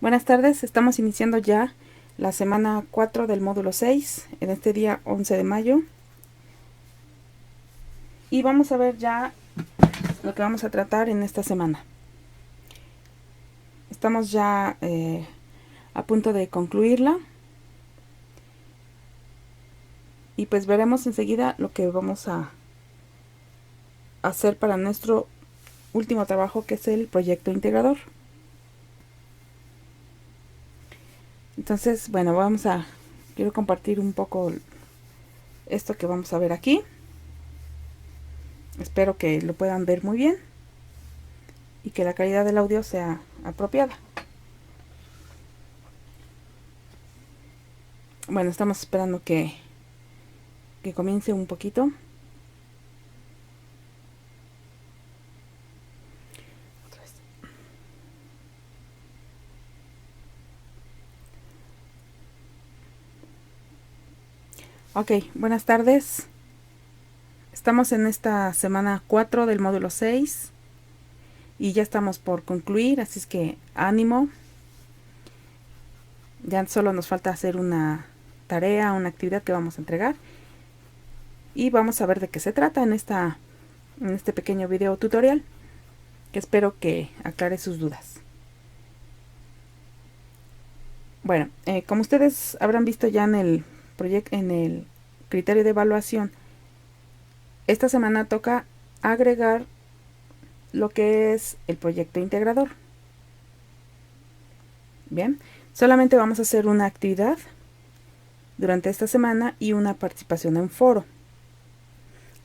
Buenas tardes, estamos iniciando ya la semana 4 del módulo 6 en este día 11 de mayo. Y vamos a ver ya lo que vamos a tratar en esta semana. Estamos ya a punto de concluirla. Y pues veremos enseguida lo que vamos a hacer para nuestro último trabajo, que es el proyecto integrador. Entonces, bueno, quiero compartir un poco esto que vamos a ver aquí. Espero que lo puedan ver muy bien y que la calidad del audio sea apropiada. Bueno, estamos esperando que comience un poquito. Ok, buenas tardes. Estamos en esta semana 4 del módulo 6 y ya estamos por concluir, así es que ánimo. Ya solo nos falta hacer una tarea, una actividad que vamos a entregar y vamos a ver de qué se trata en este pequeño video tutorial, que espero que aclare sus dudas. Bueno, como ustedes habrán visto ya en el criterio de evaluación, esta semana toca agregar lo que es el proyecto integrador. Bien, solamente vamos a hacer una actividad durante esta semana y una participación en foro.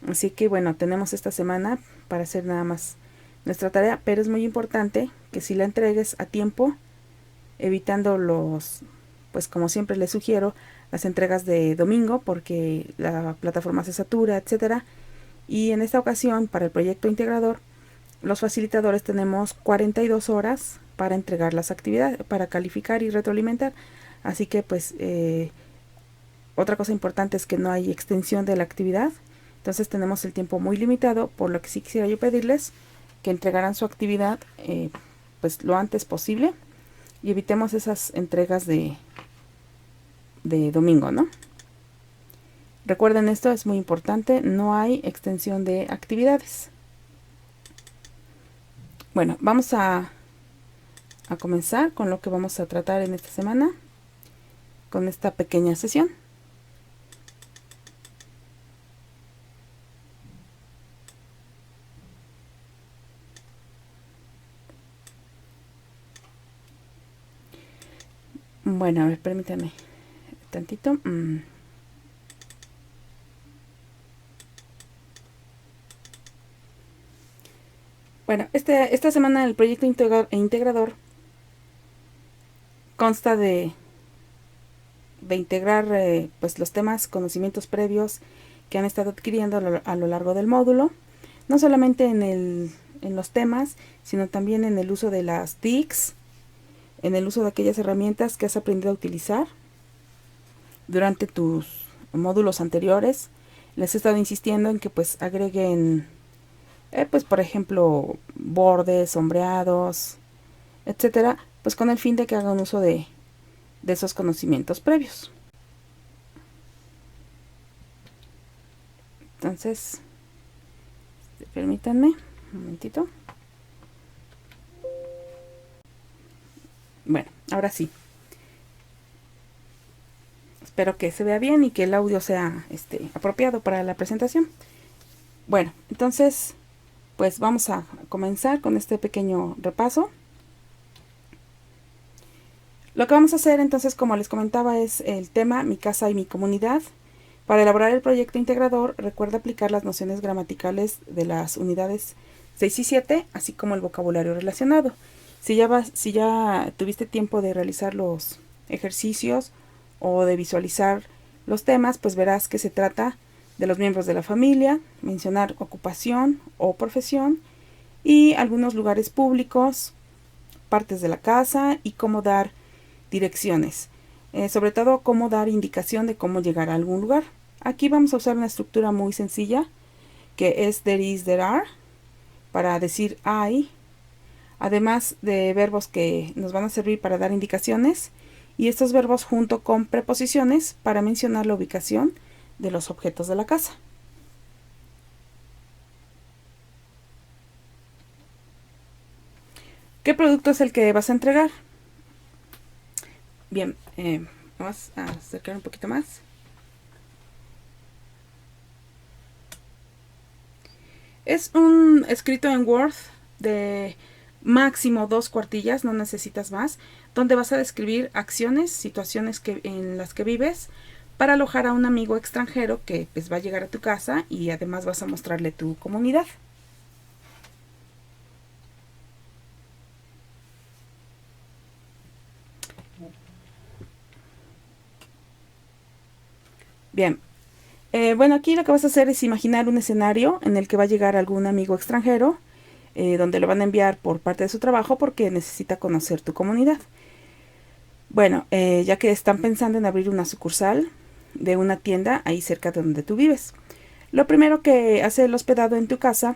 Así que bueno, tenemos esta semana para hacer nada más nuestra tarea, pero es muy importante que si la entregues a tiempo, evitando pues como siempre les sugiero, las entregas de domingo porque la plataforma se satura, etcétera. Y en esta ocasión, para el proyecto integrador, los facilitadores tenemos 42 horas para entregar las actividades, para calificar y retroalimentar. Así que pues otra cosa importante es que no hay extensión de la actividad. Entonces tenemos el tiempo muy limitado, por lo que sí quisiera yo pedirles que entregaran su actividad pues lo antes posible y evitemos esas entregas de domingo, ¿no? Recuerden, esto es muy importante, no hay extensión de actividades. Bueno, vamos a comenzar con lo que vamos a tratar en esta semana, con esta pequeña sesión. Bueno, a ver, permítanme tantito. Bueno, esta semana el proyecto integrador consta de integrar pues los temas, conocimientos previos que han estado adquiriendo a lo largo del módulo, no solamente en los temas, sino también en el uso de las TICs, en el uso de aquellas herramientas que has aprendido a utilizar durante tus módulos anteriores. Les he estado insistiendo en que pues agreguen pues por ejemplo bordes, sombreados, etcétera, pues con el fin de que hagan uso de esos conocimientos previos. Entonces, permítanme un momentito. Bueno, ahora sí. Espero que se vea bien y que el audio sea apropiado para la presentación. Bueno, entonces, pues vamos a comenzar con este pequeño repaso. Lo que vamos a hacer entonces, como les comentaba, es el tema Mi casa y mi comunidad. Para elaborar el proyecto integrador, recuerda aplicar las nociones gramaticales de las unidades 6 y 7, así como el vocabulario relacionado. Si ya tuviste tiempo de realizar los ejercicios o de visualizar los temas, pues verás que se trata de los miembros de la familia, mencionar ocupación o profesión y algunos lugares públicos, partes de la casa y cómo dar direcciones. Sobre todo cómo dar indicación de cómo llegar a algún lugar. Aquí vamos a usar una estructura muy sencilla que es there is, there are, para decir hay, además de verbos que nos van a servir para dar indicaciones, y estos verbos junto con preposiciones para mencionar la ubicación de los objetos de la casa. ¿Qué producto es el que vas a entregar? Bien, vamos a acercar un poquito más. Es un escrito en Word de máximo 2 cuartillas, no necesitas más, donde vas a describir acciones, situaciones en las que vives para alojar a un amigo extranjero que pues, va a llegar a tu casa, y además vas a mostrarle tu comunidad. Bien, bueno, aquí lo que vas a hacer es imaginar un escenario en el que va a llegar algún amigo extranjero, donde lo van a enviar por parte de su trabajo porque necesita conocer tu comunidad. Bueno, ya que están pensando en abrir una sucursal de una tienda ahí cerca de donde tú vives, lo primero que hace el hospedado en tu casa,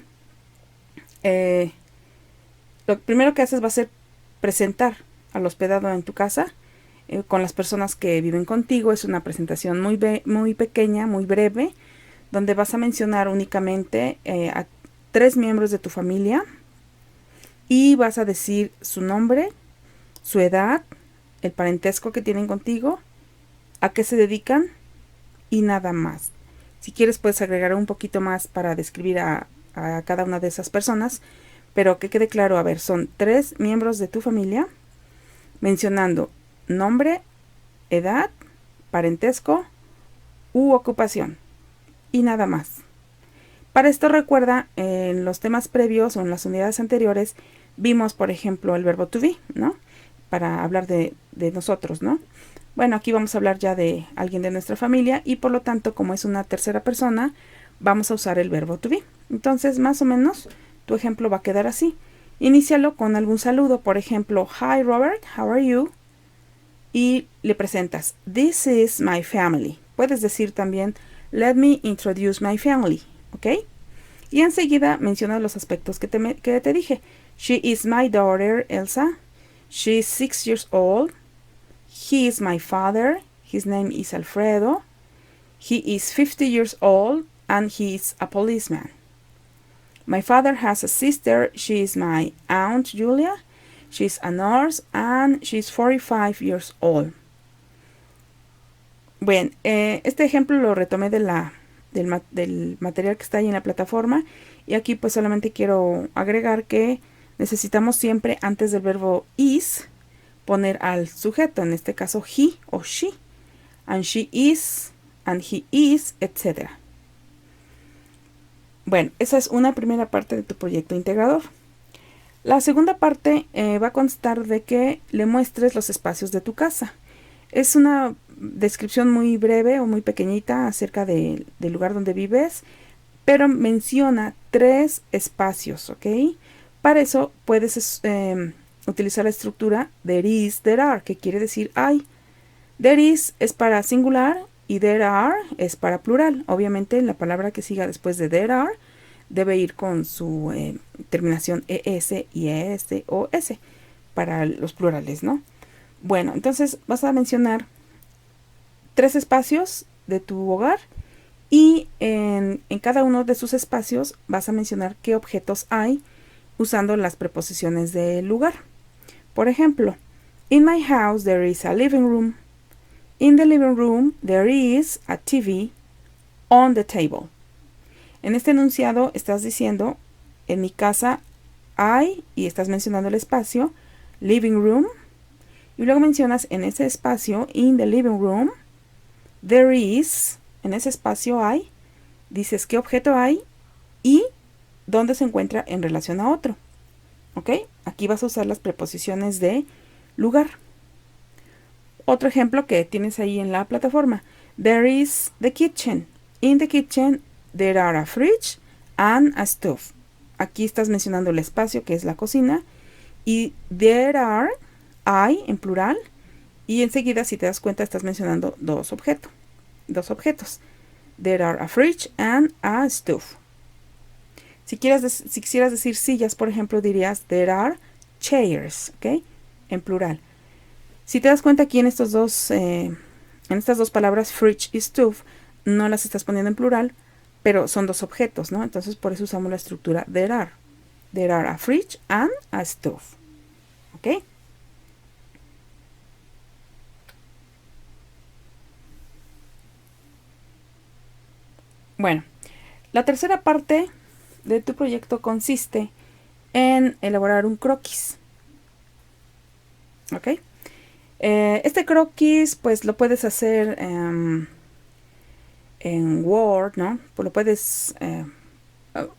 lo primero que haces va a ser presentar al hospedado en tu casa con las personas que viven contigo. Es una presentación muy pequeña, muy breve, donde vas a mencionar únicamente a 3 miembros de tu familia y vas a decir su nombre, su edad, el parentesco que tienen contigo, a qué se dedican y nada más. Si quieres puedes agregar un poquito más para describir a cada una de esas personas, pero que quede claro, a ver, son 3 miembros de tu familia, mencionando nombre, edad, parentesco u ocupación y nada más. Para esto recuerda, en los temas previos o en las unidades anteriores vimos, por ejemplo, el verbo to be, ¿no? Para hablar de nosotros, ¿no? Bueno, aquí vamos a hablar ya de alguien de nuestra familia y por lo tanto, como es una tercera persona, vamos a usar el verbo to be. Entonces, más o menos, tu ejemplo va a quedar así. Inícialo con algún saludo, por ejemplo, Hi Robert, how are you? Y le presentas, This is my family. Puedes decir también, Let me introduce my family, ¿ok? Y enseguida menciona los aspectos que te dije. She is my daughter, Elsa. She is 6 years old. He is my father. His name is Alfredo. He is 50 years old and he is a policeman. My father has a sister. She is my aunt Julia. She's a nurse and she's 45 years old. Bien, este ejemplo lo retomé del material que está ahí en la plataforma, y aquí pues solamente quiero agregar que necesitamos siempre antes del verbo is poner al sujeto, en este caso he o she, and she is, and he is, etc. Bueno, esa es una primera parte de tu proyecto integrador. La segunda parte va a constar de que le muestres los espacios de tu casa. Es una descripción muy breve o muy pequeñita acerca del lugar donde vives, pero menciona 3 espacios, ¿ok? Para eso puedes utilizar la estructura there is, there are, que quiere decir hay. There is es para singular y there are es para plural. Obviamente la palabra que siga después de there are debe ir con su terminación ES y ES o S para los plurales, ¿no? Bueno, entonces vas a mencionar 3 espacios de tu hogar y en cada uno de sus espacios vas a mencionar qué objetos hay usando las preposiciones del lugar. Por ejemplo, in my house there is a living room. In the living room there is a TV on the table. En este enunciado estás diciendo, en mi casa hay, y estás mencionando el espacio, living room, y luego mencionas en ese espacio, in the living room, there is, en ese espacio hay, dices qué objeto hay y dónde se encuentra en relación a otro. ¿Ok? Aquí vas a usar las preposiciones de lugar. Otro ejemplo que tienes ahí en la plataforma. There is the kitchen. In the kitchen there are a fridge and a stove. Aquí estás mencionando el espacio que es la cocina. Y there are, hay en plural. Y enseguida, si te das cuenta, estás mencionando dos objetos. There are a fridge and a stove. Si quisieras decir sillas, por ejemplo, dirías there are chairs, ¿ok? En plural. Si te das cuenta aquí en estas dos palabras, fridge y stove, no las estás poniendo en plural, pero son dos objetos, ¿no? Entonces por eso usamos la estructura there are. There are a fridge and a stove, ¿ok? Bueno, la tercera parte de tu proyecto consiste en elaborar un croquis, ¿ok? Este croquis pues lo puedes hacer en Word, ¿no? Pues lo puedes...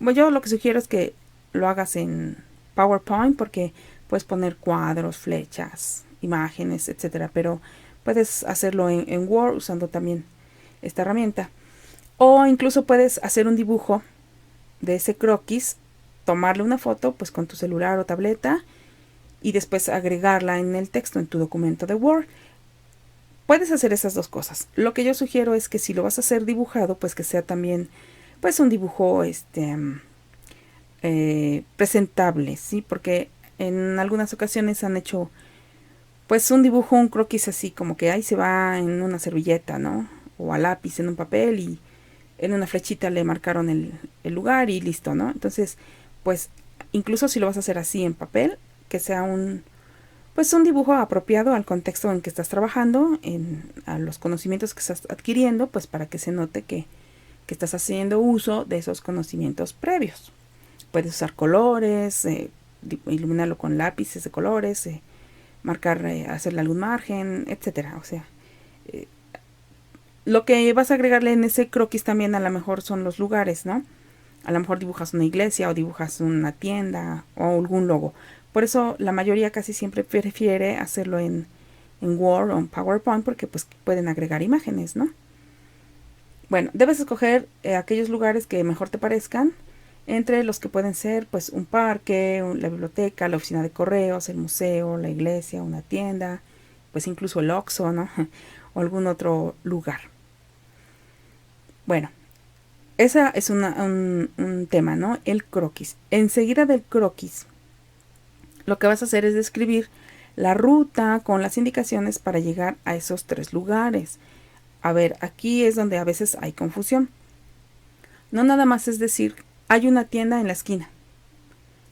yo lo que sugiero es que lo hagas en PowerPoint porque puedes poner cuadros, flechas, imágenes, etcétera, pero puedes hacerlo en Word usando también esta herramienta. O incluso puedes hacer un dibujo de ese croquis, tomarle una foto pues con tu celular o tableta y después agregarla en el texto en tu documento de Word. Puedes hacer esas dos cosas. Lo que yo sugiero es que si lo vas a hacer dibujado, pues que sea también pues un dibujo presentable, ¿sí? Porque en algunas ocasiones han hecho pues un dibujo, un croquis así como que ahí se va en una servilleta, ¿no? O a lápiz en un papel y en una flechita le marcaron el lugar y listo, ¿no? Entonces, pues incluso si lo vas a hacer así en papel, que sea un dibujo apropiado al contexto en que estás trabajando, a los conocimientos que estás adquiriendo, pues para que se note que estás haciendo uso de esos conocimientos previos. Puedes usar colores, iluminarlo con lápices de colores, marcar, hacerle algún margen, etcétera. O sea, lo que vas a agregarle en ese croquis también a lo mejor son los lugares, ¿no? A lo mejor dibujas una iglesia o dibujas una tienda o algún logo. Por eso la mayoría casi siempre prefiere hacerlo en Word o en PowerPoint porque pues pueden agregar imágenes, ¿no? Bueno, debes escoger aquellos lugares que mejor te parezcan, entre los que pueden ser pues un parque, la biblioteca, la oficina de correos, el museo, la iglesia, una tienda, pues incluso el Oxxo, ¿no? O algún otro lugar. Bueno, ese es un tema, ¿no? El croquis. Enseguida del croquis, lo que vas a hacer es describir la ruta con las indicaciones para llegar a esos 3 lugares. A ver, aquí es donde a veces hay confusión. No nada más es decir, hay una tienda en la esquina.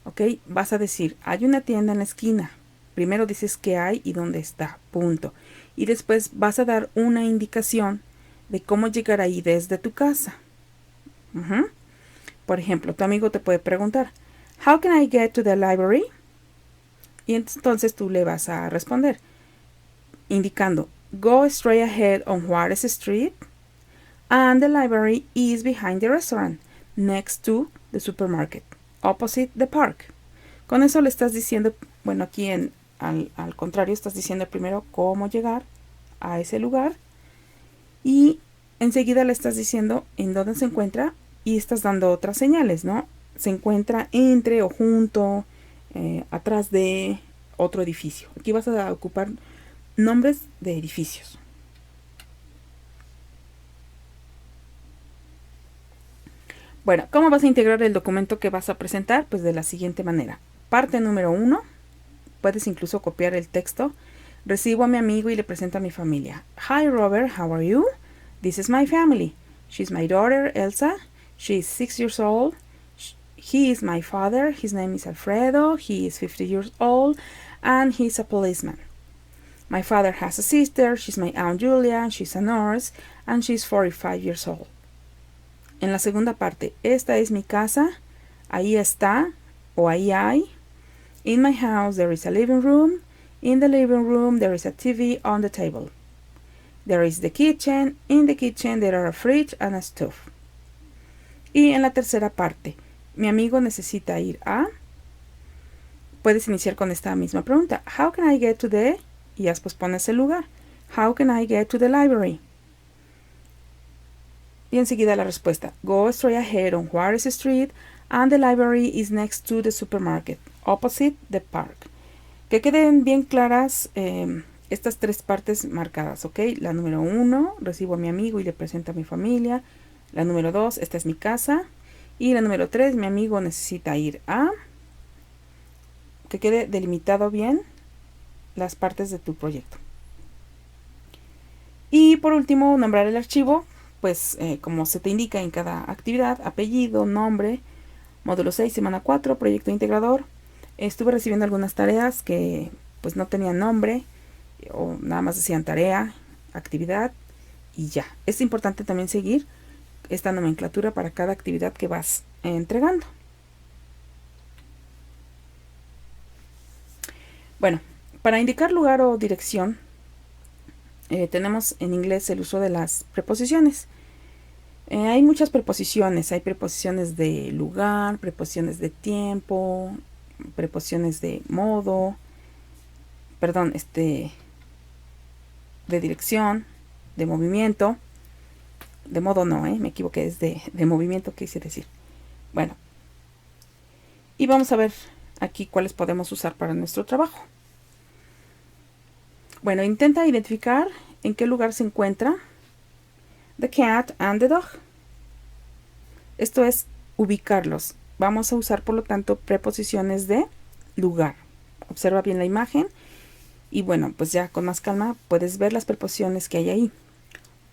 ¿Ok? Vas a decir, hay una tienda en la esquina. Primero dices qué hay y dónde está, punto. Y después vas a dar una indicación de cómo llegar ahí desde tu casa. Por ejemplo, tu amigo te puede preguntar, How can I get to the library? Y entonces tú le vas a responder indicando, Go straight ahead on Juárez Street and the library is behind the restaurant, next to the supermarket, opposite the park. Con eso le estás diciendo, bueno, aquí al contrario, estás diciendo primero cómo llegar a ese lugar y enseguida le estás diciendo en dónde se encuentra y estás dando otras señales, ¿no? Se encuentra entre o junto, atrás de otro edificio. Aquí vas a ocupar nombres de edificios. Bueno, ¿cómo vas a integrar el documento que vas a presentar? Pues de la siguiente manera. Parte número 1, puedes incluso copiar el texto. Recibo a mi amigo y le presento a mi familia. Hi Robert, how are you? This is my family. She's my daughter Elsa. She's 6 years old. He is my father. His name is Alfredo. He is 50 years old and he's a policeman. My father has a sister. She's my Aunt Julia. She's a nurse and she's 45 years old. En la segunda parte, esta es mi casa. Ahí está o ahí hay. In my house there is a living room. In the living room there is a TV on the table. There is the kitchen. In the kitchen there are a fridge and a stove. Y en la tercera parte, mi amigo necesita ir a... Puedes iniciar con esta misma pregunta. How can I get to the... Y después pones el lugar. How can I get to the library? Y enseguida la respuesta. Go straight ahead on Juárez Street and the library is next to the supermarket, opposite the park. Que queden bien claras estas 3 partes marcadas, ¿ok? La número 1, recibo a mi amigo y le presento a mi familia. La número 2, esta es mi casa. Y la número 3, mi amigo necesita ir a... que quede delimitado bien las partes de tu proyecto. Y por último, nombrar el archivo, pues como se te indica en cada actividad: apellido, nombre, módulo 6, semana 4, proyecto integrador. Estuve recibiendo algunas tareas que pues no tenían nombre o nada más decían tarea, actividad y ya. Es importante también seguir esta nomenclatura para cada actividad que vas entregando. Bueno, para indicar lugar o dirección, tenemos en inglés el uso de las preposiciones. Hay muchas preposiciones. Hay preposiciones de lugar, preposiciones de tiempo, preposiciones de modo, perdón, de dirección, de movimiento. De modo no, me equivoqué, es de movimiento, quise decir. Bueno, y vamos a ver aquí cuáles podemos usar para nuestro trabajo. Bueno, intenta identificar en qué lugar se encuentra the cat and the dog. Esto es ubicarlos. Vamos a usar, por lo tanto, preposiciones de lugar. Observa bien la imagen y bueno, pues ya con más calma puedes ver las preposiciones que hay ahí.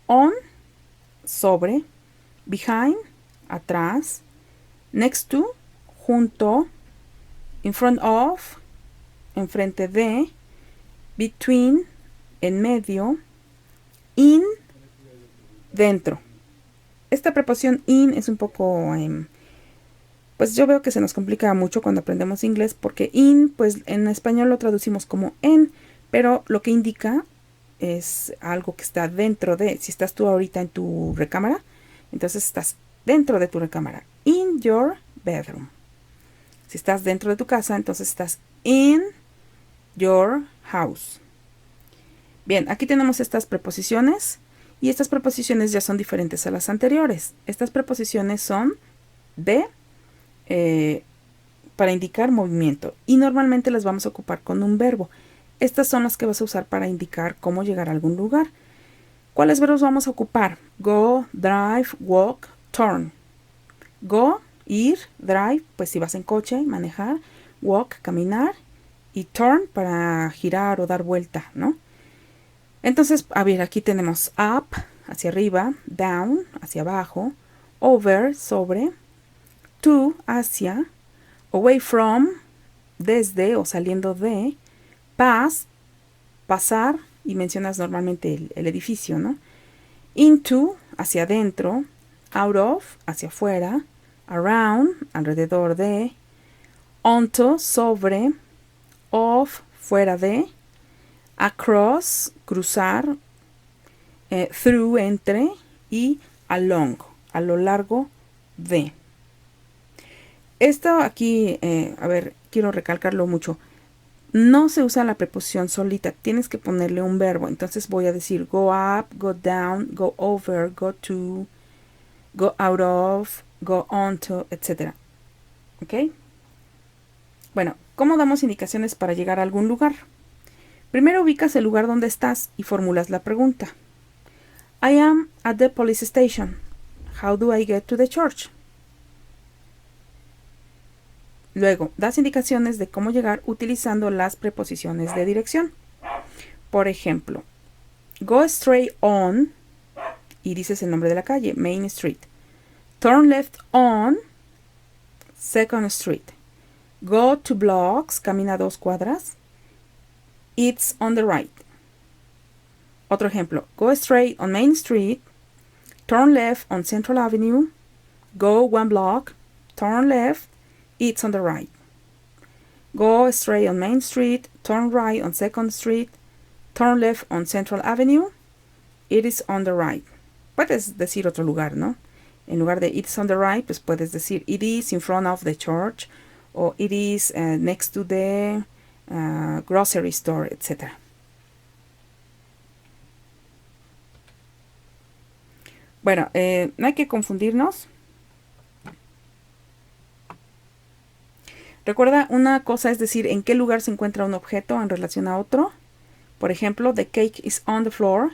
On, sobre, behind, atrás, next to, junto, in front of, enfrente de, between, en medio, in, dentro. Esta preposición in es un poco, pues yo veo que se nos complica mucho cuando aprendemos inglés, porque in, pues en español lo traducimos como en, pero lo que indica es algo que está dentro de. Si estás tú ahorita en tu recámara, entonces estás dentro de tu recámara. In your bedroom. Si estás dentro de tu casa, entonces estás in your house. Bien, aquí tenemos estas preposiciones y estas preposiciones ya son diferentes a las anteriores. Estas preposiciones son de para indicar movimiento y normalmente las vamos a ocupar con un verbo. Estas son las que vas a usar para indicar cómo llegar a algún lugar. ¿Cuáles verbos vamos a ocupar? Go, drive, walk, turn. Go, ir, drive, pues si vas en coche, manejar, walk, caminar, y turn para girar o dar vuelta, ¿no? Entonces, a ver, aquí tenemos up, hacia arriba, down, hacia abajo, over, sobre, to, hacia, away from, desde o saliendo de, pass, pasar, y mencionas normalmente el edificio, ¿no? Into, hacia adentro, out of, hacia afuera, around, alrededor de, onto, sobre, off, fuera de, across, cruzar, through, entre, y along, a lo largo de. Esto aquí, a ver, quiero recalcarlo mucho. No se usa la preposición solita, tienes que ponerle un verbo. Entonces voy a decir go up, go down, go over, go to, go out of, go onto, etc. ¿Ok? Bueno, ¿cómo damos indicaciones para llegar a algún lugar? Primero ubicas el lugar donde estás y formulas la pregunta. I am at the police station. How do I get to the church? Luego, das indicaciones de cómo llegar utilizando las preposiciones de dirección. Por ejemplo, go straight on, y dices el nombre de la calle, Main Street. Turn left on, Second Street. Go 2 blocks, camina 2 cuadras. It's on the right. Otro ejemplo, go straight on Main Street. Turn left on Central Avenue. Go 1 block, turn left. It's on the right. Go straight on Main Street, turn right on 2nd Street, turn left on Central Avenue. It is on the right. Puedes decir otro lugar, ¿no? En lugar de it's on the right, pues puedes decir it is in front of the church, o it is next to the grocery store, etc. Bueno, no hay que confundirnos. Recuerda, una cosa es decir en qué lugar se encuentra un objeto en relación a otro. Por ejemplo, the cake is on the floor,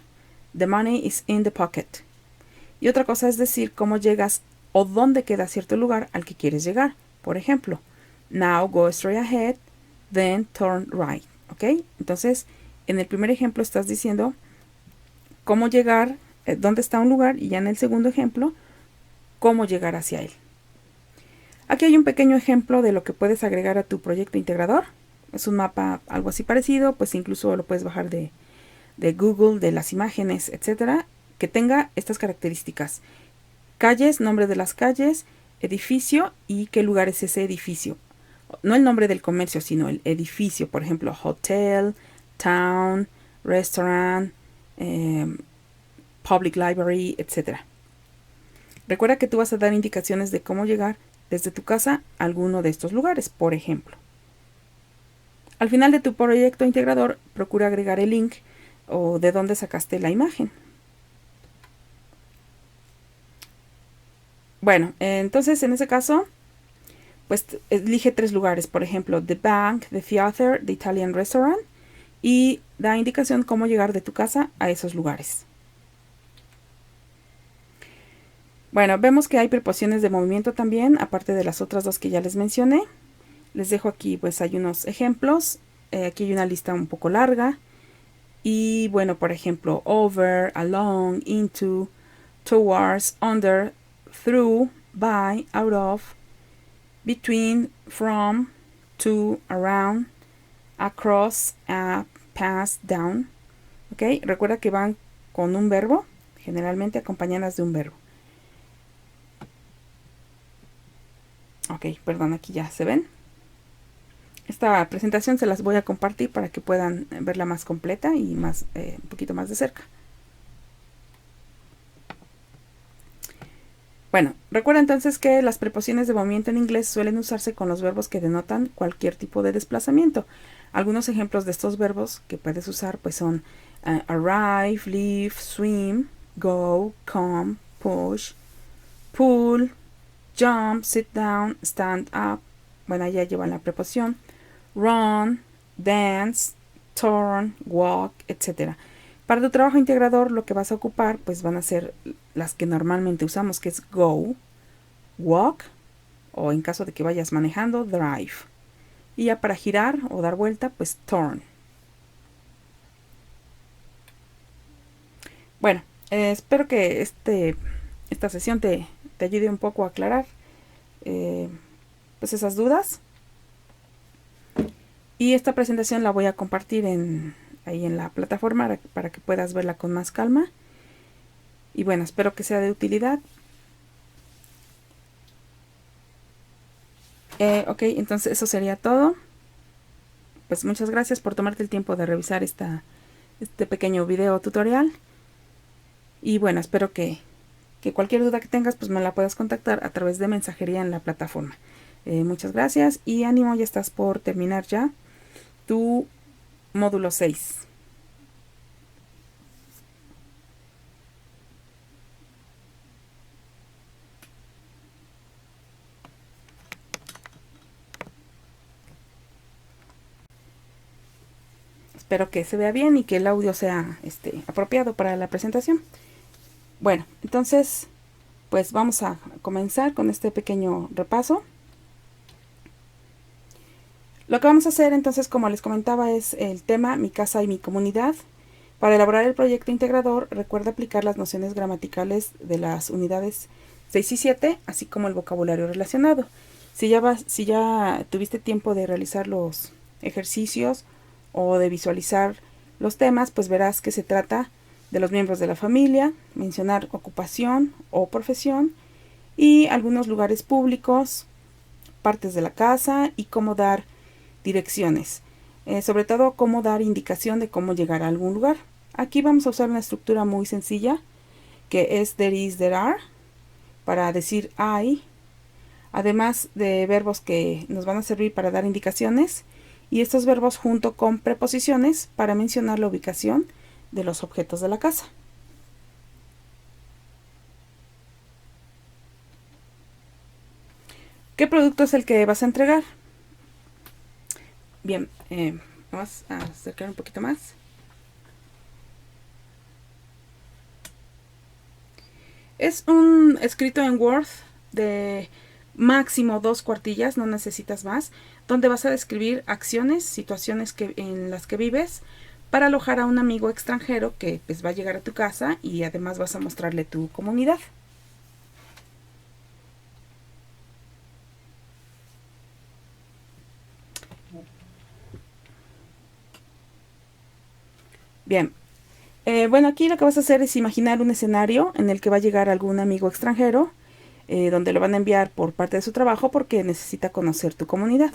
the money is in the pocket. Y otra cosa es decir cómo llegas o dónde queda cierto lugar al que quieres llegar. Por ejemplo, now go straight ahead, then turn right. ¿Ok? Entonces, en el primer ejemplo estás diciendo cómo llegar, dónde está un lugar, y ya en el segundo ejemplo, cómo llegar hacia él. Aquí hay un pequeño ejemplo de lo que puedes agregar a tu proyecto integrador. Es un mapa algo así parecido, pues incluso lo puedes bajar de Google, de las imágenes, etcétera, que tenga estas características: calles, nombre de las calles, edificio y qué lugar es ese edificio. No el nombre del comercio, sino el edificio. Por ejemplo, hotel, town, restaurant, public library, etcétera. Recuerda que tú vas a dar indicaciones de cómo llegar desde tu casa a alguno de estos lugares, por ejemplo. Al final de tu proyecto integrador, procura agregar el link o de dónde sacaste la imagen. Bueno, entonces en ese caso, pues elige 3 lugares, por ejemplo, the bank, the theater, the Italian restaurant, y da indicación cómo llegar de tu casa a esos lugares. Bueno, vemos que hay preposiciones de movimiento también, aparte de las otras 2 que ya les mencioné. Les dejo aquí, pues hay unos ejemplos. Aquí hay una lista un poco larga. Y bueno, por ejemplo, over, along, into, towards, under, through, by, out of, between, from, to, around, across, up, past, down. ¿Ok? Recuerda que van con un verbo, generalmente acompañadas de un verbo. Ok, perdón, aquí ya se ven. Esta presentación se las voy a compartir para que puedan verla más completa y más, un poquito más de cerca. Bueno, recuerda entonces que las preposiciones de movimiento en inglés suelen usarse con los verbos que denotan cualquier tipo de desplazamiento. Algunos ejemplos de estos verbos que puedes usar pues son arrive, leave, swim, go, come, push, pull, jump, sit down, stand up. Bueno, ya llevan la preposición. Run, dance, turn, walk, etc. Para tu trabajo integrador lo que vas a ocupar pues van a ser las que normalmente usamos, que es go, walk, o en caso de que vayas manejando, drive. Y ya para girar o dar vuelta, pues turn. Bueno, espero que esta sesión te ayude un poco a aclarar pues esas dudas. Y esta presentación la voy a compartir ahí en la plataforma para que puedas verla con más calma. Y bueno, espero que sea de utilidad. Ok, entonces eso sería todo. Pues muchas gracias por tomarte el tiempo de revisar este pequeño video tutorial. Y bueno, espero que cualquier duda que tengas pues me la puedas contactar a través de mensajería en la plataforma. Muchas gracias y ánimo, ya estás por terminar ya tu módulo 6. Espero que se vea bien y que el audio sea apropiado para la presentación. Bueno, entonces pues vamos a comenzar con este pequeño repaso. Lo que vamos a hacer entonces, como les comentaba, es el tema mi casa y mi comunidad. Para elaborar el proyecto integrador, recuerda aplicar las nociones gramaticales de las unidades 6 y 7, así como el vocabulario relacionado. Si ya tuviste tiempo de realizar los ejercicios o de visualizar los temas, pues verás que se trata de los miembros de la familia, mencionar ocupación o profesión y algunos lugares públicos, partes de la casa y cómo dar direcciones. Sobre todo cómo dar indicación de cómo llegar a algún lugar. Aquí vamos a usar una estructura muy sencilla que es there is, there are, para decir hay, además de verbos que nos van a servir para dar indicaciones, y estos verbos junto con preposiciones para mencionar la ubicación de los objetos de la casa. ¿Qué producto es el que vas a entregar? Bien, vamos a acercar un poquito más. Es un escrito en Word de máximo 2 cuartillas, no necesitas más, donde vas a describir acciones, situaciones en las que vives para alojar a un amigo extranjero que pues va a llegar a tu casa y además vas a mostrarle tu comunidad. Bien, bueno, aquí lo que vas a hacer es imaginar un escenario en el que va a llegar algún amigo extranjero, donde lo van a enviar por parte de su trabajo porque necesita conocer tu comunidad.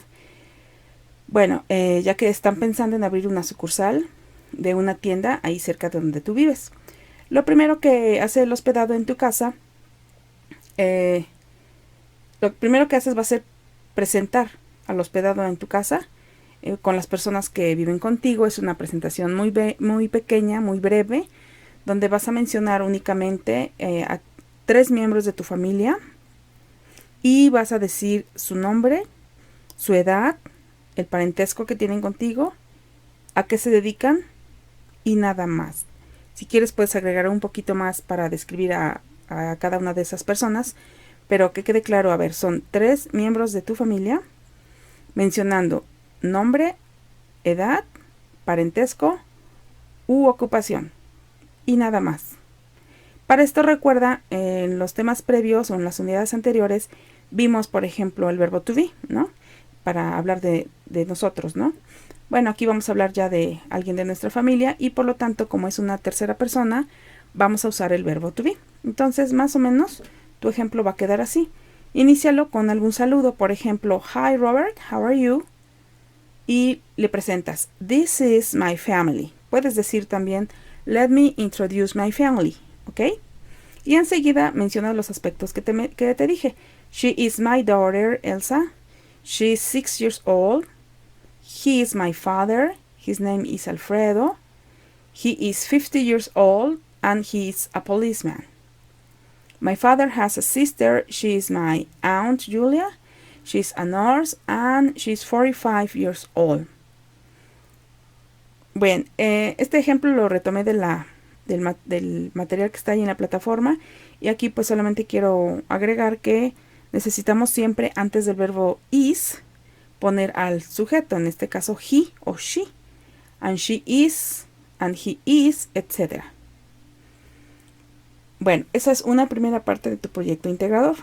Bueno, ya que están pensando en abrir una sucursal de una tienda ahí cerca de donde tú vives. Lo primero que hace el hospedado en tu casa, lo primero que haces va a ser presentar al hospedado en tu casa con las personas que viven contigo. Es una presentación muy pequeña, muy breve, donde vas a mencionar únicamente a 3 miembros de tu familia y vas a decir su nombre, su edad, el parentesco que tienen contigo, a qué se dedican y nada más. Si quieres puedes agregar un poquito más para describir a cada una de esas personas, pero que quede claro, a ver, son 3 miembros de tu familia, mencionando nombre, edad, parentesco u ocupación y nada más. Para esto recuerda, en los temas previos o en las unidades anteriores, vimos por ejemplo el verbo to be, ¿no? Para hablar de nosotros, ¿no? Bueno, aquí vamos a hablar ya de alguien de nuestra familia y por lo tanto, como es una tercera persona, vamos a usar el verbo to be. Entonces, más o menos, tu ejemplo va a quedar así. Inícialo con algún saludo, por ejemplo, Hi Robert, how are you? Y le presentas, This is my family. Puedes decir también, Let me introduce my family, ¿ok? Y enseguida menciona los aspectos que te dije. She is my daughter, Elsa. She is 6 years old. He is my father. His name is Alfredo. He is 50 years old and he is a policeman. My father has a sister. She is my aunt Julia. She's a nurse and she's 45 years old. Bueno, este ejemplo lo retomé del material que está ahí en la plataforma y aquí pues solamente quiero agregar que necesitamos siempre antes del verbo is poner al sujeto, en este caso he o she, and she is, and he is, etc. Bueno, esa es una primera parte de tu proyecto integrador.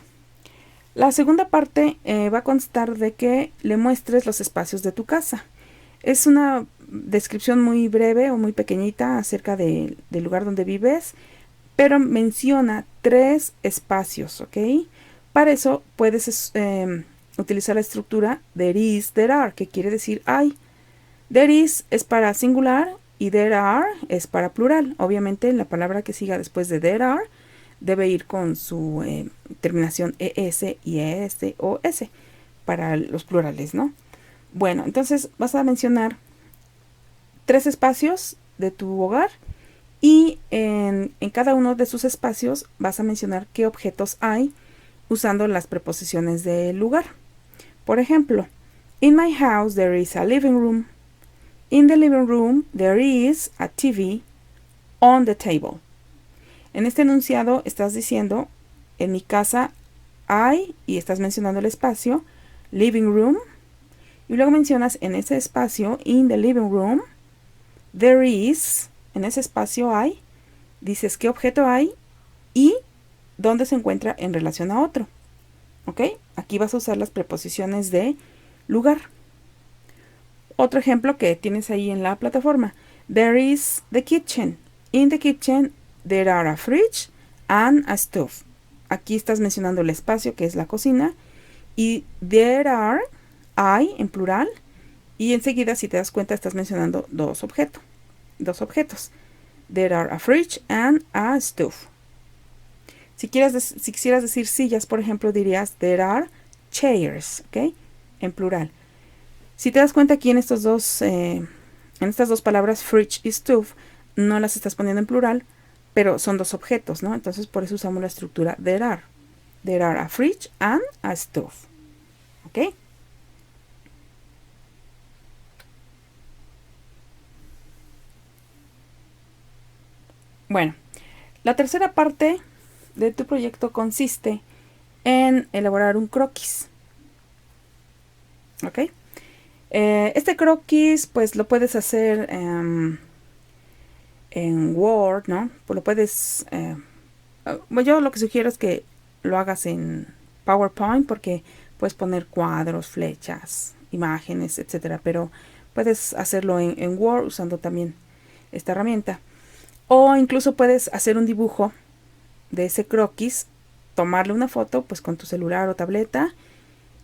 La segunda parte va a constar de que le muestres los espacios de tu casa. Es una descripción muy breve o muy pequeñita acerca del lugar donde vives, pero menciona 3 espacios, ¿ok? Para eso puedes utilizar la estructura there is, there are, que quiere decir hay. There is es para singular y there are es para plural. Obviamente la palabra que siga después de there are debe ir con su terminación es y es o s para los plurales, ¿no? Bueno, entonces vas a mencionar 3 espacios de tu hogar y en cada uno de sus espacios vas a mencionar qué objetos hay usando las preposiciones del lugar. Por ejemplo, in my house there is a living room. In the living room there is a TV on the table. En este enunciado estás diciendo, en mi casa hay, y estás mencionando el espacio, living room, y luego mencionas en ese espacio, in the living room, there is, en ese espacio hay, dices qué objeto hay y dónde se encuentra en relación a otro. ¿Ok? Aquí vas a usar las preposiciones de lugar. Otro ejemplo que tienes ahí en la plataforma. There is the kitchen. In the kitchen there are a fridge and a stove. Aquí estás mencionando el espacio que es la cocina. Y there are, hay en plural. Y enseguida, si te das cuenta, estás mencionando dos objetos. There are a fridge and a stove. Si quisieras decir sillas, por ejemplo, dirías there are chairs, ¿ok? En plural. Si te das cuenta aquí en estas dos palabras, fridge y stove, no las estás poniendo en plural, pero son dos objetos, ¿no? Entonces por eso usamos la estructura there are. There are a fridge and a stove. ¿Ok? Bueno, la tercera parte de tu proyecto consiste en elaborar un croquis. ¿Ok? Este croquis pues lo puedes hacer en Word, ¿no? Pues lo puedes... yo lo que sugiero es que lo hagas en PowerPoint porque puedes poner cuadros, flechas, imágenes, etcétera. Pero puedes hacerlo en Word usando también esta herramienta. O incluso puedes hacer un dibujo de ese croquis, tomarle una foto pues con tu celular o tableta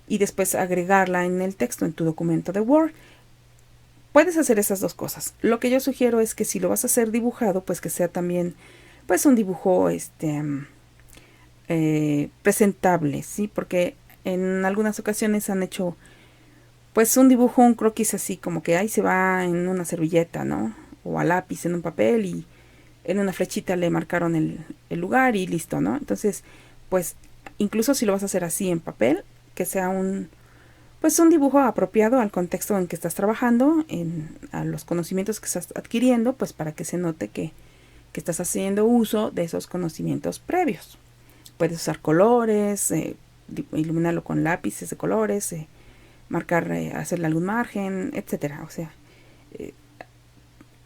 y después agregarla en el texto en tu documento de Word. Puedes hacer esas dos cosas. Lo que yo sugiero es que si lo vas a hacer dibujado, pues que sea también pues un dibujo presentable, ¿sí? Porque en algunas ocasiones han hecho pues un dibujo, un croquis así como que ahí se va en una servilleta, ¿no? O a lápiz en un papel y en una flechita le marcaron el lugar y listo, ¿no? Entonces, pues incluso si lo vas a hacer así en papel, que sea pues un dibujo apropiado al contexto en que estás trabajando, a los conocimientos que estás adquiriendo, pues para que se note que estás haciendo uso de esos conocimientos previos. Puedes usar colores, iluminarlo con lápices de colores, marcar, hacerle algún margen, etcétera. O sea,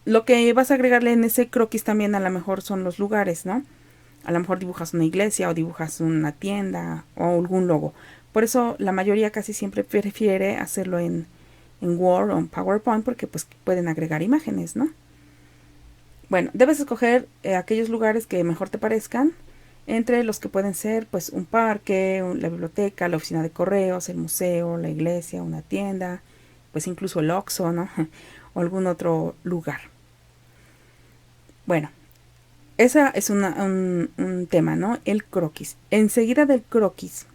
lo que vas a agregarle en ese croquis también a lo mejor son los lugares, ¿no? A lo mejor dibujas una iglesia o dibujas una tienda o algún logo. Por eso la mayoría casi siempre prefiere hacerlo en Word o en PowerPoint porque pues pueden agregar imágenes, ¿no? Bueno, debes escoger aquellos lugares que mejor te parezcan, entre los que pueden ser pues un parque, la biblioteca, la oficina de correos, el museo, la iglesia, una tienda, pues incluso el Oxxo, ¿no? O algún otro lugar. Bueno, ese es un tema, ¿no? El croquis. Enseguida del croquis,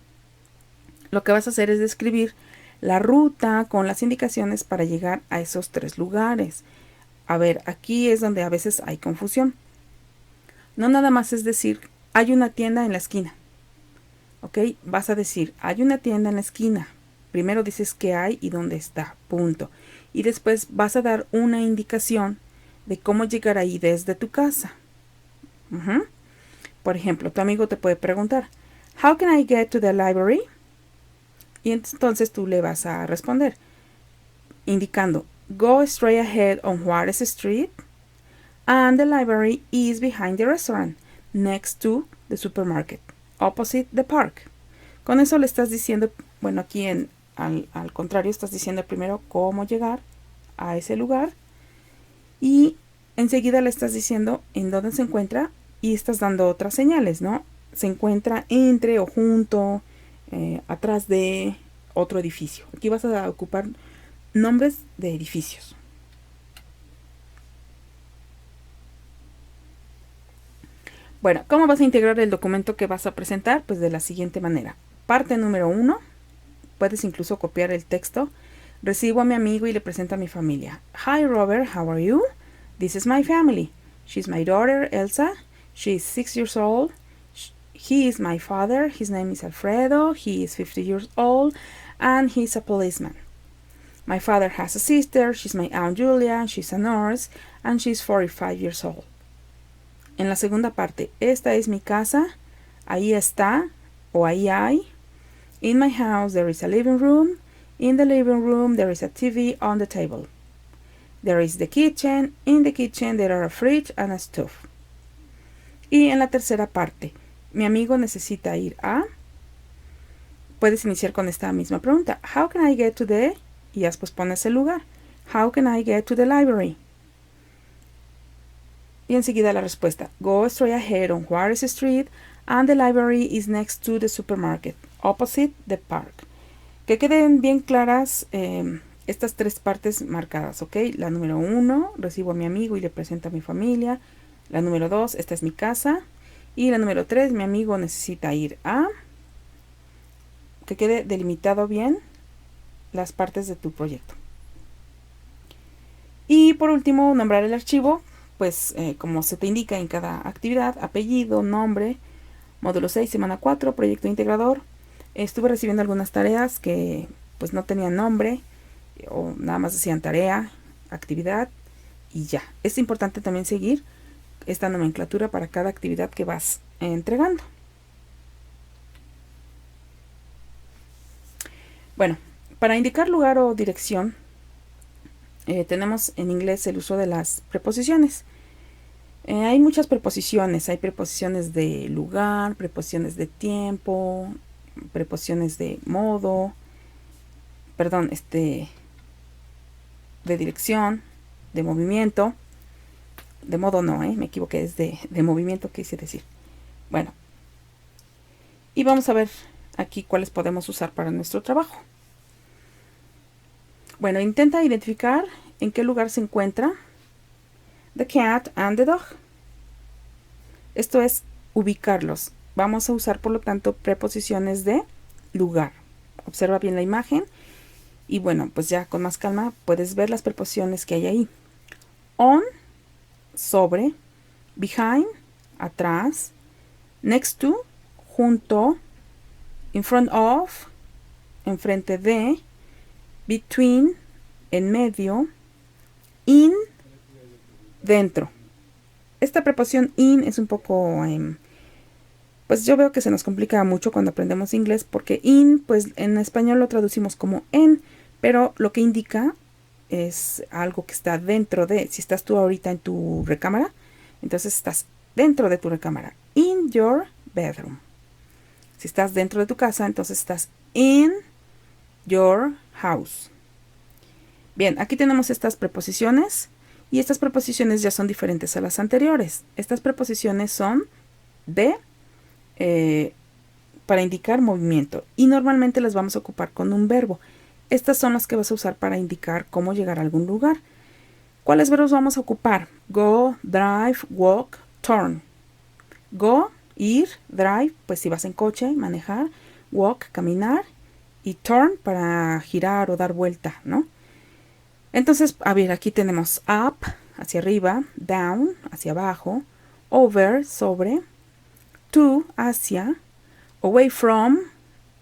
lo que vas a hacer es describir la ruta con las indicaciones para llegar a esos 3 lugares. A ver, aquí es donde a veces hay confusión. No nada más es decir, hay una tienda en la esquina. ¿Ok? Vas a decir, hay una tienda en la esquina. Primero dices qué hay y dónde está, punto. Y después vas a dar una indicación de cómo llegar ahí desde tu casa. Por ejemplo, tu amigo te puede preguntar, How can I get to the library? Y entonces tú le vas a responder indicando, Go straight ahead on Juárez Street and the library is behind the restaurant, next to the supermarket, opposite the park. Con eso le estás diciendo, bueno, aquí al contrario, estás diciendo primero cómo llegar a ese lugar y enseguida le estás diciendo en dónde se encuentra y estás dando otras señales, ¿no? Se encuentra entre o junto, atrás de otro edificio. Aquí vas a ocupar nombres de edificios. Bueno, ¿cómo vas a integrar el documento que vas a presentar? Pues de la siguiente manera. Parte número 1, puedes incluso copiar el texto. Recibo a mi amigo y le presento a mi familia. Hi Robert, how are you? This is my family. She's my daughter Elsa. She is 6 years old. He is my father. His name is Alfredo. He is 50 years old and he's a policeman. My father has a sister. She's my Aunt Julia. She's a nurse and she's 45 years old. En la segunda parte, esta es mi casa. Ahí está o ahí hay. In my house there is a living room. In the living room there is a TV on the table. There is the kitchen. In the kitchen there are a fridge and a stove. Y en la tercera parte, mi amigo necesita ir a... Puedes iniciar con esta misma pregunta. How can I get to the... Y después pones el lugar. How can I get to the library? Y enseguida la respuesta. Go straight ahead on Juárez Street and the library is next to the supermarket, opposite the park. Que queden bien claras estas 3 partes marcadas, ¿ok? La número 1, recibo a mi amigo y le presento a mi familia. La número 2, esta es mi casa. Y la número 3, mi amigo necesita ir a... Que quede delimitado bien las partes de tu proyecto. Y por último, nombrar el archivo, pues como se te indica en cada actividad, apellido, nombre, módulo 6, semana 4, proyecto integrador. Estuve recibiendo algunas tareas que pues no tenían nombre o nada más decían tarea, actividad y ya. Es importante también seguir esta nomenclatura para cada actividad que vas entregando. Bueno, para indicar lugar o dirección, tenemos en inglés el uso de las preposiciones. Hay muchas preposiciones. Hay preposiciones de lugar, preposiciones de tiempo, preposiciones de modo, perdón, de dirección, de movimiento. De modo no, me equivoqué, es de movimiento, quise decir. Bueno, y vamos a ver aquí cuáles podemos usar para nuestro trabajo. Bueno, intenta identificar en qué lugar se encuentra the cat and the dog. Esto es ubicarlos. Vamos a usar, por lo tanto, preposiciones de lugar. Observa bien la imagen y bueno, pues ya con más calma puedes ver las preposiciones que hay ahí. On, sobre, behind, atrás, next to, junto, in front of, enfrente de, between, en medio, in, dentro. Esta preposición in es un poco, pues yo veo que se nos complica mucho cuando aprendemos inglés, porque in, pues en español lo traducimos como en, pero lo que indica es algo que está dentro de. Si estás tú ahorita en tu recámara, entonces estás dentro de tu recámara. In your bedroom. Si estás dentro de tu casa, entonces estás in your house. Bien, aquí tenemos estas preposiciones y estas preposiciones ya son diferentes a las anteriores. Estas preposiciones son de para indicar movimiento y normalmente las vamos a ocupar con un verbo. Estas son las que vas a usar para indicar cómo llegar a algún lugar. ¿Cuáles verbos vamos a ocupar? Go, drive, walk, turn. Go, ir, drive, pues si vas en coche, manejar. Walk, caminar. Y turn para girar o dar vuelta, ¿no? Entonces, a ver, aquí tenemos up, hacia arriba, down, hacia abajo, over, sobre, to, hacia, away from,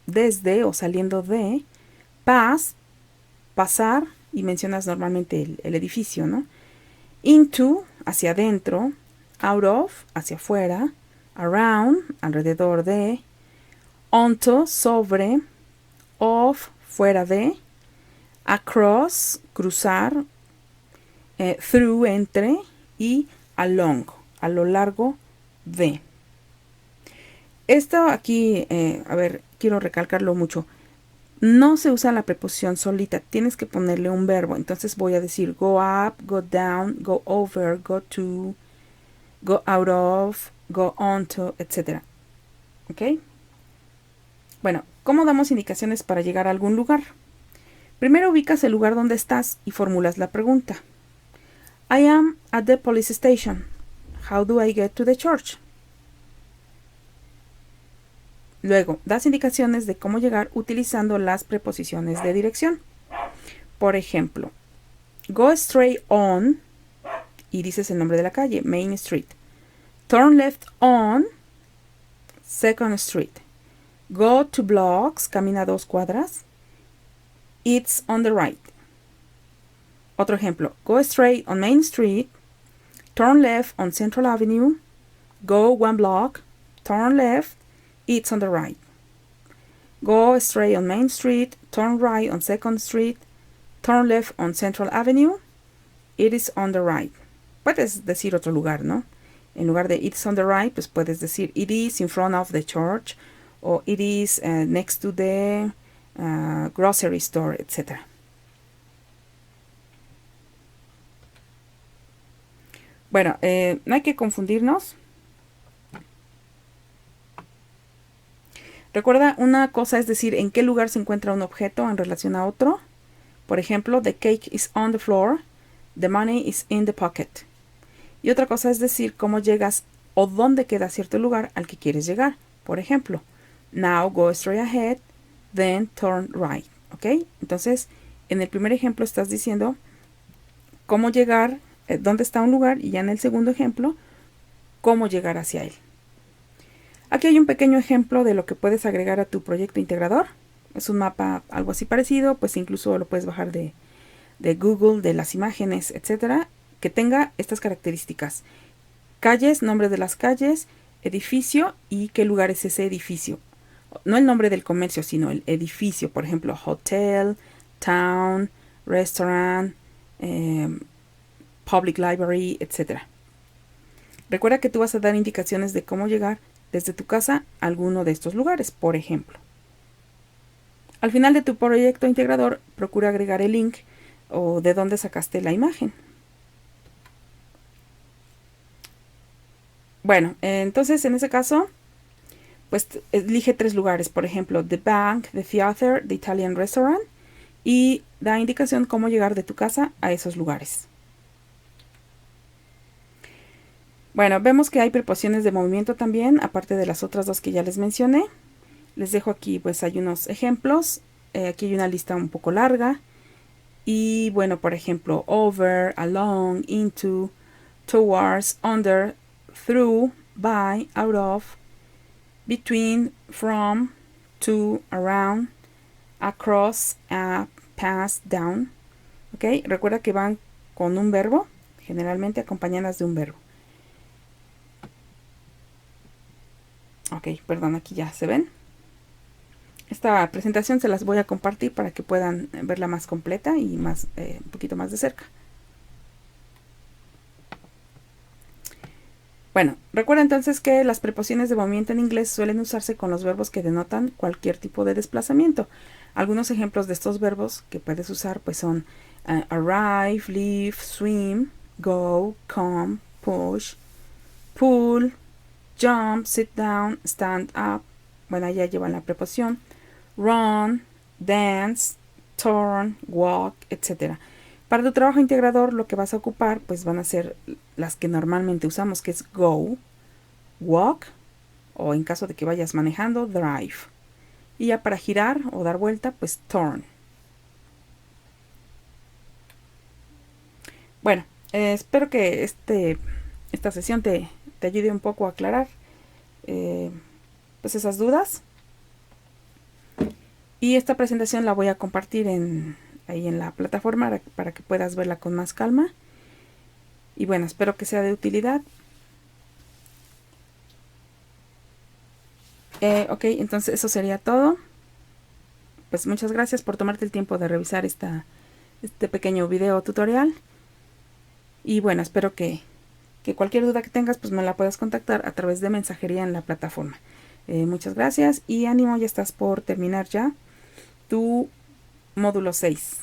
desde o saliendo de, pass, pasar, y mencionas normalmente el edificio, ¿no? Into, hacia adentro, out of, hacia afuera, around, alrededor de, onto, sobre, off, fuera de, across, cruzar, through, entre, y along, a lo largo de. Esto aquí, a ver, quiero recalcarlo mucho. No se usa la preposición solita, tienes que ponerle un verbo. Entonces voy a decir go up, go down, go over, go to, go out of, go onto, etc. ¿Ok? Bueno, ¿cómo damos indicaciones para llegar a algún lugar? Primero ubicas el lugar donde estás y formulas la pregunta. I am at the police station. How do I get to the church? Luego, das indicaciones de cómo llegar utilizando las preposiciones de dirección. Por ejemplo, go straight on, y dices el nombre de la calle, Main Street. Turn left on, Second Street. Go 2 blocks, camina 2 cuadras. It's on the right. Otro ejemplo, go straight on Main Street. Turn left on Central Avenue. Go 1 block, turn left. It's on the right. Go straight on Main Street, turn right on 2nd Street, turn left on Central Avenue. It is on the right. Puedes decir otro lugar, ¿no? En lugar de it's on the right, pues puedes decir it is in front of the church, o it is next to the grocery store, etc. Bueno, no hay que confundirnos. Recuerda, una cosa es decir en qué lugar se encuentra un objeto en relación a otro. Por ejemplo, the cake is on the floor, the money is in the pocket. Y otra cosa es decir cómo llegas o dónde queda cierto lugar al que quieres llegar. Por ejemplo, now go straight ahead, then turn right. ¿Ok? Entonces, en el primer ejemplo estás diciendo cómo llegar, dónde está un lugar, y ya en el segundo ejemplo, cómo llegar hacia él. Aquí hay un pequeño ejemplo de lo que puedes agregar a tu proyecto integrador. Es un mapa algo así parecido, pues incluso lo puedes bajar de Google, de las imágenes, etcétera, que tenga estas características. Calles, nombre de las calles, edificio y qué lugar es ese edificio. no el nombre del comercio, sino el edificio, por ejemplo, hotel, town, restaurant, public library, etc. Recuerda que tú vas a dar indicaciones de cómo llegar desde tu casa a alguno de estos lugares, por ejemplo. Al final de tu proyecto integrador, procura agregar el link o de dónde sacaste la imagen. Bueno, entonces en ese caso, pues elige 3 lugares, por ejemplo, the bank, the theater, the Italian restaurant, y da indicación cómo llegar de tu casa a esos lugares. Bueno, vemos que hay preposiciones de movimiento también, aparte de las otras 2 que ya les mencioné. Les dejo aquí, pues hay unos ejemplos. Aquí hay una lista un poco larga. Y bueno, por ejemplo, over, along, into, towards, under, through, by, out of, between, from, to, around, across, up, past, down. ¿Ok? Recuerda que van con un verbo, generalmente acompañadas de un verbo. Ok, perdón, aquí ya se ven. Esta presentación se las voy a compartir para que puedan verla más completa y más, un poquito más de cerca. Bueno, recuerda entonces que las preposiciones de movimiento en inglés suelen usarse con los verbos que denotan cualquier tipo de desplazamiento. Algunos ejemplos de estos verbos que puedes usar pues son arrive, leave, swim, go, come, push, pull, jump, sit down, stand up. Bueno, ya llevan la preposición. Run, dance, turn, walk, etc. Para tu trabajo integrador lo que vas a ocupar pues van a ser las que normalmente usamos, que es go, walk, o en caso de que vayas manejando, drive. Y ya para girar o dar vuelta, pues turn. Bueno, espero que esta sesión te ayude un poco a aclarar pues esas dudas. Y esta presentación la voy a compartir ahí en la plataforma para que puedas verla con más calma. Y bueno, espero que sea de utilidad. Ok, entonces eso sería todo. Pues muchas gracias por tomarte el tiempo de revisar este pequeño video tutorial. Y bueno, espero que cualquier duda que tengas pues me la puedas contactar a través de mensajería en la plataforma. Muchas gracias y ánimo, ya estás por terminar ya tu módulo 6.